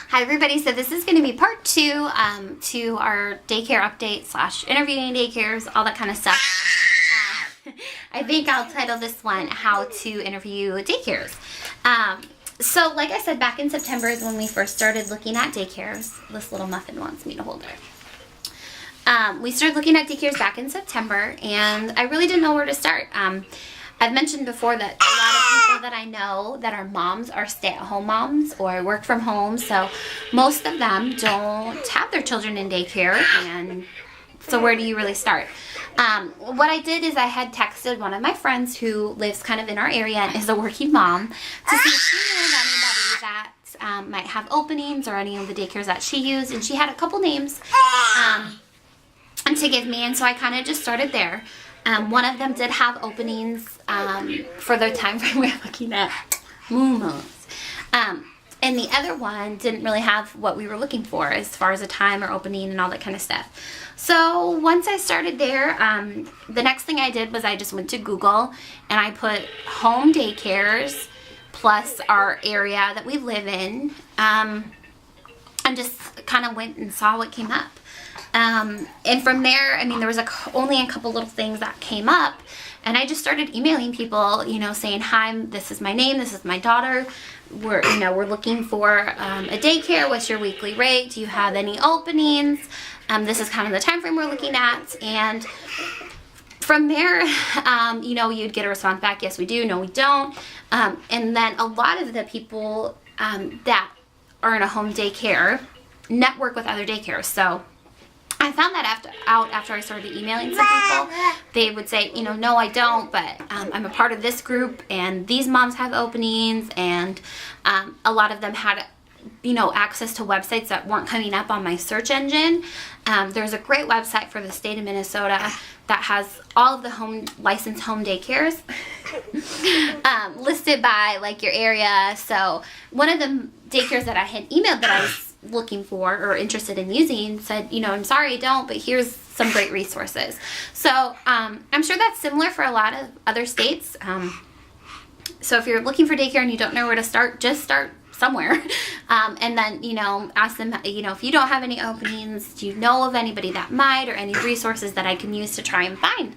Hi everybody, so this is going to be part 2 to our daycare update / interviewing daycares, all that kind of stuff. I think I'll title this one, How to Interview Daycares. So like I said, back in September is when we first started looking at daycares. This little muffin wants me to hold her. We started looking at daycares back in September, and I really didn't know where to start. I've mentioned before that a lot of people that I know that are moms are stay-at-home moms or work from home, so most of them don't have their children in daycare, and so where do you really start? What I did is I had texted one of my friends who lives kind of in our area and is a working mom to see if she knew of anybody that might have openings or any of the daycares that she used, and she had a couple names to give me, and so I kind of just started there. One of them did have openings for the time frame we're looking at, and the other one didn't really have what we were looking for as far as a time or opening and all that kind of stuff. So once I started there, the next thing I did was I just went to Google and I put home daycares plus our area that we live in, and just kind of went and saw what came up. And from there, I mean, there was only a couple little things that came up, and I just started emailing people, you know, saying, hi, this is my name, this is my daughter, we're looking for a daycare, what's your weekly rate, do you have any openings, this is kind of the time frame we're looking at, and from there, you know, you'd get a response back, yes we do, no we don't, and then a lot of the people that are in a home daycare network with other daycares, so I found that after I started emailing some people, they would say, you know, no, I don't, but I'm a part of this group, and these moms have openings, and a lot of them had, you know, access to websites that weren't coming up on my search engine. There's a great website for the state of Minnesota that has all of the licensed home daycares listed by, like, your area. So one of the daycares that I had emailed that I was looking for or interested in using said, you know, I'm sorry I don't, but here's some great resources. So I'm sure that's similar for a lot of other states. So if you're looking for daycare and you don't know where to start, just start somewhere, and then, you know, ask them, you know, if you don't have any openings, do you know of anybody that might, or any resources that I can use to try and find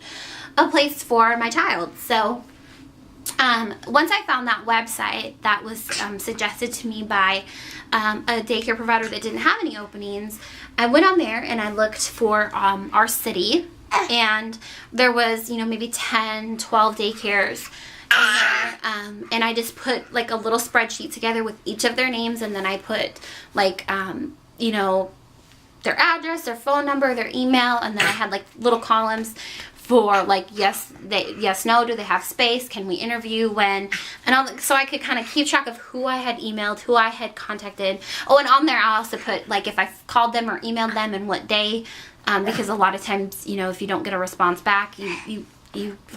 a place for my child. So once I found that website that was suggested to me by a daycare provider that didn't have any openings, I went on there and I looked for our city, and there was, you know, maybe 10, 12 daycares in there, and I just put like a little spreadsheet together with each of their names, and then I put like, you know, their address, their phone number, their email, and then I had like little columns for like yes, no, do they have space, can we interview, when, and all, so I could kind of keep track of who I had emailed, who I had contacted. Oh, and on there I also put like if I called them or emailed them and what day, because a lot of times, you know, if you don't get a response back, you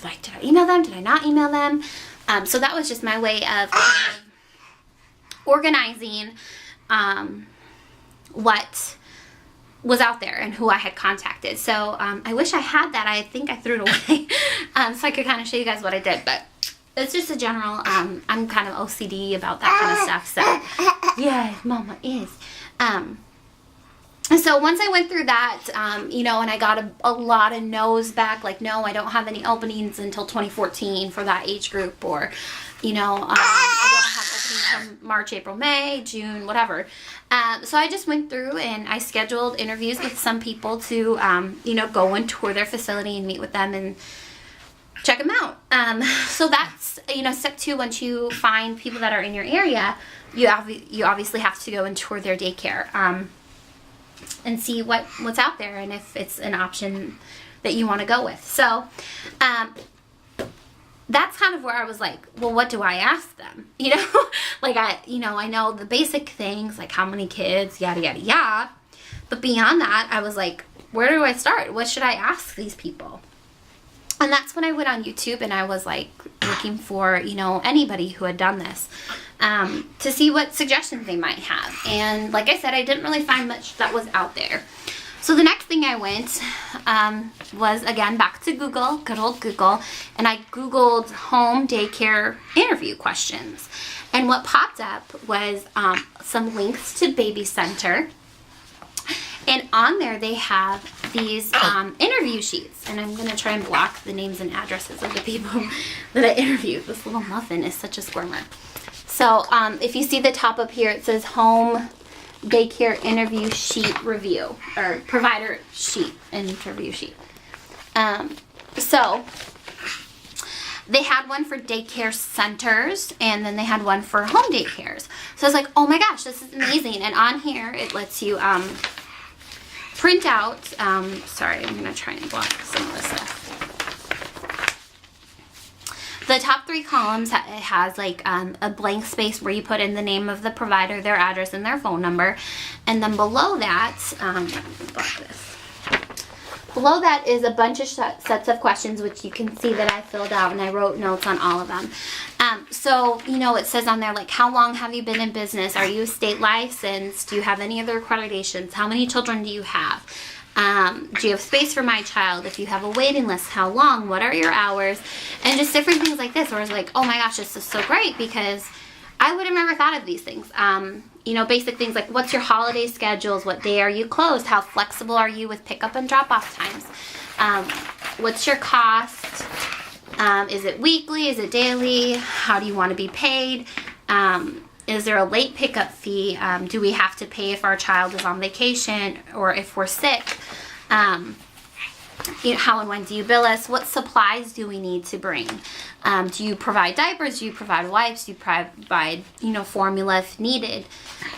like, did I email them, did I not email them? So that was just my way of kind of organizing what was out there and who I had contacted. So I wish I had that. I think I threw it away so I could kind of show you guys what I did, but it's just a general, I'm kind of OCD about that kind of stuff, so yeah, mama is. So once I went through that, you know, and I got a lot of no's back, like, no, I don't have any openings until 2014 for that age group, or, you know, I don't have openings from March, April, May, June, whatever. So I just went through and I scheduled interviews with some people to, you know, go and tour their facility and meet with them and check them out. So that's, you know, step 2. Once you find people that are in your area, you obviously have to go and tour their daycare, and see what's out there, and if it's an option that you want to go with. So that's kind of where I was like, well, what do I ask them? You know, like I know the basic things, like how many kids, yada, yada, yada. But beyond that, I was like, where do I start? What should I ask these people? And that's when I went on YouTube and I was like looking for, you know, anybody who had done this, to see what suggestions they might have. And like I said, I didn't really find much that was out there. So the next thing I went was, again, back to Google, good old Google, and I Googled home daycare interview questions. And what popped up was some links to Baby Center. And on there they have these interview sheets. And I'm going to try and block the names and addresses of the people that I interviewed. This little muffin is such a squirmer. So if you see the top up here, it says home daycare interview sheet review, or provider sheet interview sheet. So they had one for daycare centers, and then they had one for home daycares. So I was like, oh my gosh, this is amazing. And on here it lets you print out, sorry, I'm gonna try and block some of this stuff. The top 3 columns, it has like a blank space where you put in the name of the provider, their address, and their phone number. And then below that, let me block this. Below that is a bunch of sets of questions, which you can see that I filled out, and I wrote notes on all of them. So, you know, it says on there, like, how long have you been in business? Are you state licensed? Do you have any other accreditations? How many children do you have? Do you have space for my child? If you have a waiting list, how long? What are your hours? And just different things like this, where it's like, oh my gosh, this is so great, because I would have never thought of these things. You know, basic things like, what's your holiday schedules? What day are you closed? How flexible are you with pickup and drop-off times? What's your cost? Is it weekly? Is it daily? How do you want to be paid? Is there a late pickup fee? Do we have to pay if our child is on vacation or if we're sick? You know, how and when do you bill us? What supplies do we need to bring? Do you provide diapers? Do you provide wipes? Do you provide, you know, formula if needed?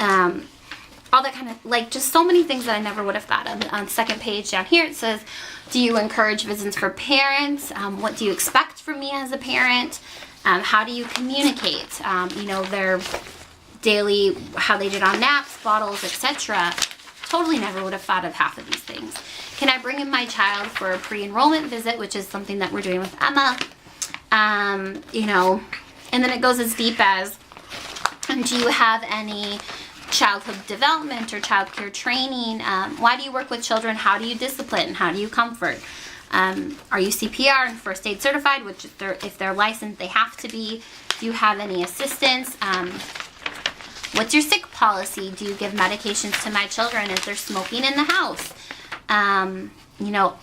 All that kind of, like, just so many things that I never would have thought of. On the second page down here, it says, do you encourage visits for parents? What do you expect from me as a parent? How do you communicate? You know, their daily, how they did on naps, bottles, etc. Totally never would have thought of half of these things. Can I bring in my child for a pre-enrollment visit, which is something that we're doing with Emma? You know, and then it goes as deep as, do you have any childhood development or child care training? Why do you work with children? How do you discipline? How do you comfort? Are you CPR and first aid certified, which if they're licensed, they have to be? Do you have any assistance? What's your sick policy? Do you give medications to my children? Is there smoking in the house? You know,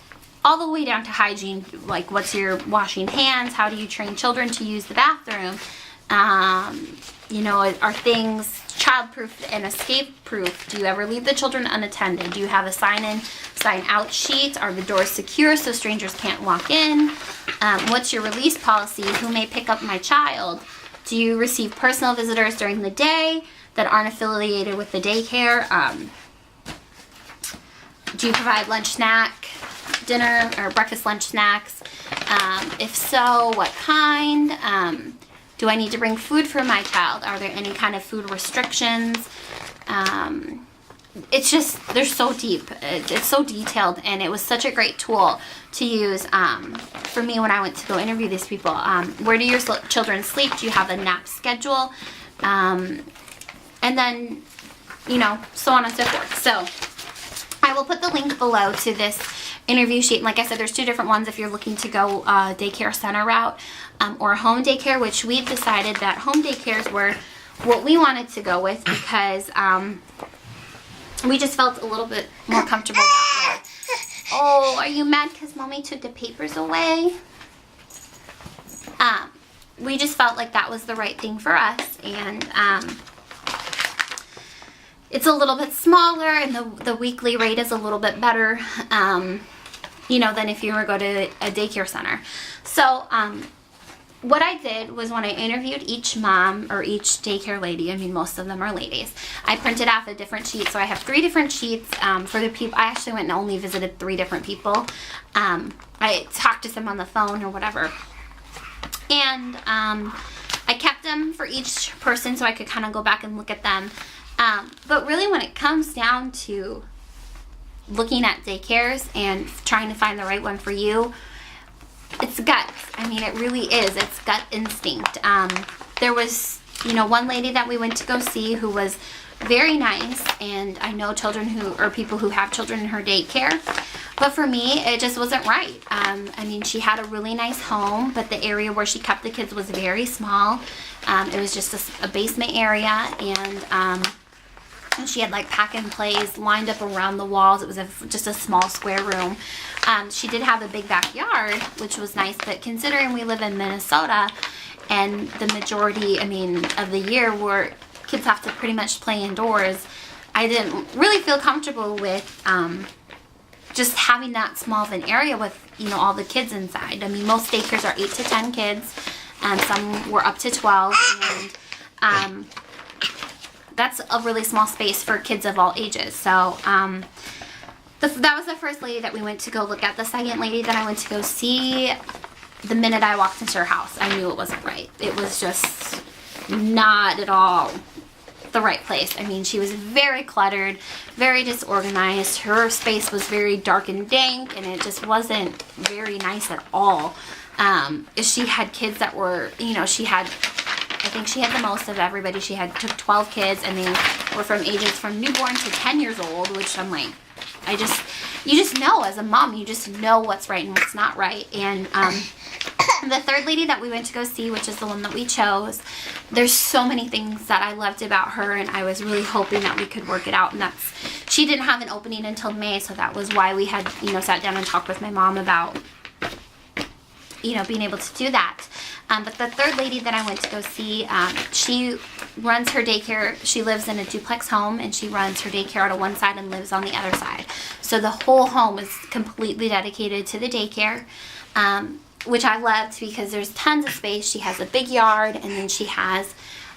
all the way down to hygiene, like, what's your washing hands? How do you train children to use the bathroom? You know, are things child-proof and escape-proof? Do you ever leave the children unattended? Do you have a sign-in, sign-out sheet? Are the doors secure so strangers can't walk in? What's your release policy? Who may pick up my child? Do you receive personal visitors during the day that aren't affiliated with the daycare? Do you provide lunch, snack, dinner, or breakfast, lunch, snacks? If so, what kind? Do I need to bring food for my child? Are there any kind of food restrictions? It's just, they're so deep. It's so detailed, and it was such a great tool to use for me when I went to go interview these people. Where do your children sleep? Do you have a nap schedule? And then, you know, so on and so forth. So I will put the link below to this interview sheet. And like I said, there's 2 different ones if you're looking to go daycare center route or home daycare, which we decided that home daycares were what we wanted to go with because we just felt a little bit more comfortable that way. Oh, are you mad because Mommy took the papers away? We just felt like that was the right thing for us, and it's a little bit smaller, and the weekly rate is a little bit better, you know, than if you were to go to a daycare center. So, what I did was when I interviewed each mom or each daycare lady, I mean most of them are ladies, I printed off a different sheet. So I have 3 different sheets for the people. I actually went and only visited 3 different people. I talked to them on the phone or whatever. And I kept them for each person so I could kind of go back and look at them. But really when it comes down to looking at daycares and trying to find the right one for you, it's gut. I mean, it really is. It's gut instinct. There was you know, one lady that we went to go see who was very nice, and I know people who have children in her daycare, but for me, it just wasn't right. I mean, she had a really nice home, but the area where she kept the kids was very small. It was just a basement area, and she had like pack and plays lined up around the walls. It was just a small square room. She did have a big backyard, which was nice, but considering we live in Minnesota, and the majority, I mean, of the year where kids have to pretty much play indoors, I didn't really feel comfortable with just having that small of an area with, you know, all the kids inside. I mean, most daycares are 8 to 10 kids, and some were up to 12, and that's a really small space for kids of all ages. So that was the first lady that we went to go look at. The second lady that I went to go see, the minute I walked into her house, I knew it wasn't right. It was just not at all the right place. I mean, she was very cluttered, very disorganized. Her space was very dark and dank, and it just wasn't very nice at all. She had kids that were, you know, I think she had the most of everybody. She took 12 kids, and they were from ages from newborn to 10 years old, which I'm like, you just know as a mom, you just know what's right and what's not right. And the third lady that we went to go see, which is the one that we chose, there's so many things that I loved about her, and I was really hoping that we could work it out. And she didn't have an opening until May, so that was why we had, you know, sat down and talked with my mom about, you know, being able to do that. But the third lady that I went to go see, she runs her daycare. She lives in a duplex home, and she runs her daycare out of one side and lives on the other side. So the whole home is completely dedicated to the daycare, which I loved because there's tons of space. She has a big yard, and then she has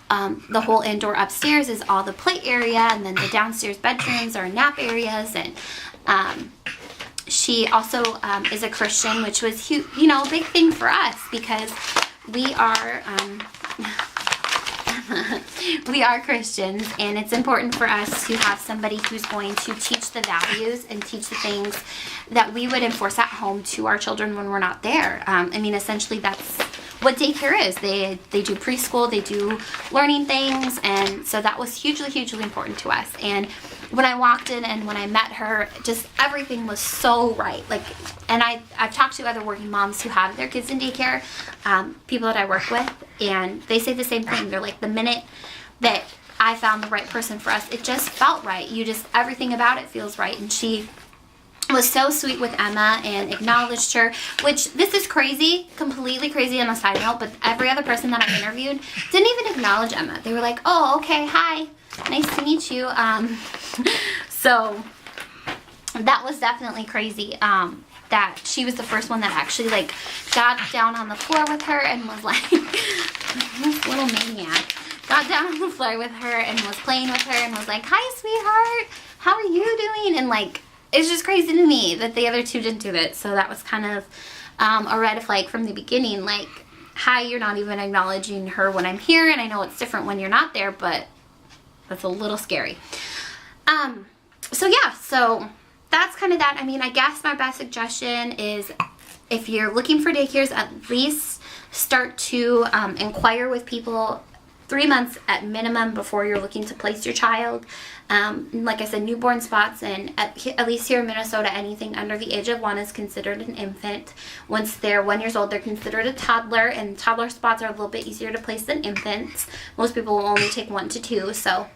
the whole indoor upstairs is all the play area, and then the downstairs bedrooms are nap areas. And she also is a Christian, which was huge, you know, a big thing for us because we are Christians, and it's important for us to have somebody who's going to teach the values and teach the things that we would enforce at home to our children when we're not there. I mean, essentially that's what daycare is. They do preschool, they do learning things, and so that was hugely important to us. And when I walked in and when I met her, just everything was so right. Like, and I've talked to other working moms who have their kids in daycare, people that I work with, and they say the same thing. They're like, the minute that I found the right person for us, it just felt right. Everything about it feels right. And she was so sweet with Emma and acknowledged her, which this is crazy, completely crazy on a side note, but every other person that I interviewed didn't even acknowledge Emma. They were like, oh, okay, hi, nice to meet you. So that was definitely crazy, that she was the first one that actually like got down on the floor with her and was like, this little maniac, got down on the floor with her and was playing with her and was like, hi, sweetheart, how are you doing? And like, it's just crazy to me that the other two didn't do it. So that was kind of a red flag from the beginning. Like, hi, you're not even acknowledging her when I'm here, and I know it's different when you're not there, but that's a little scary. So yeah, so that's kind of that. I mean, I guess my best suggestion is if you're looking for daycares, at least start to inquire with people 3 months at minimum before you're looking to place your child. Like I said, newborn spots, and at least here in Minnesota, anything under the age of 1 is considered an infant. Once they're 1 year old, they're considered a toddler, and toddler spots are a little bit easier to place than infants. Most people will only take 1 to 2, so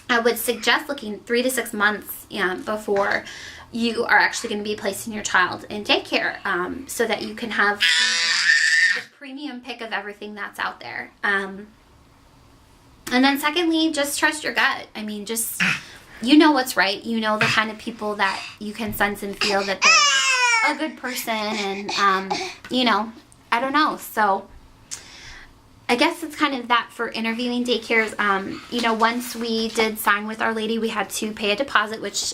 I would suggest looking 3 to 6 months before you are actually going to be placing your child in daycare, so that you can have the premium pick of everything that's out there. And then secondly, just trust your gut. I mean, just, you know what's right. You know the kind of people that you can sense and feel that they're a good person, and, you know, I don't know. So I guess it's kind of that for interviewing daycares. You know, once we did sign with Our Lady, we had to pay a deposit, which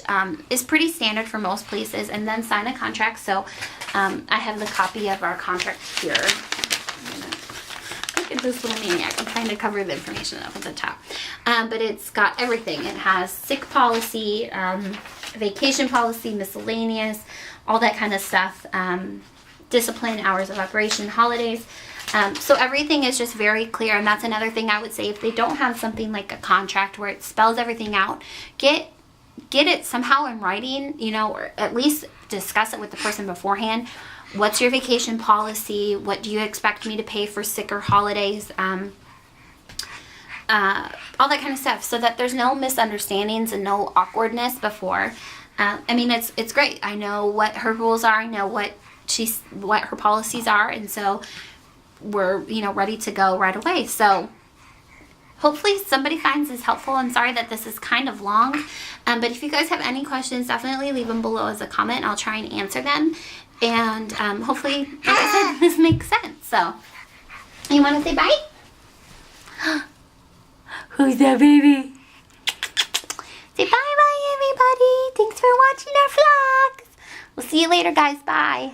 is pretty standard for most places, and then sign a contract. So I have the copy of our contract here. Look at this little maniac. I'm trying to cover the information up at the top. But it's got everything. It has sick policy, vacation policy, miscellaneous, all that kind of stuff. Discipline, hours of operation, holidays. So everything is just very clear, and that's another thing I would say. If they don't have something like a contract where it spells everything out, get it somehow in writing, you know, or at least discuss it with the person beforehand. What's your vacation policy? What do you expect me to pay for sick or holidays? All that kind of stuff, so that there's no misunderstandings and no awkwardness before. I mean, it's great. I know what her rules are. I know what her policies are, and so we're, you know, ready to go right away. So hopefully somebody finds this helpful. I'm sorry that this is kind of long, but if you guys have any questions, definitely leave them below as a comment. I'll try and answer them, and hopefully, like I said, this makes sense. So, you want to say bye? Who's that baby? Say bye-bye, everybody. Thanks for watching our vlogs. We'll see you later, guys. Bye.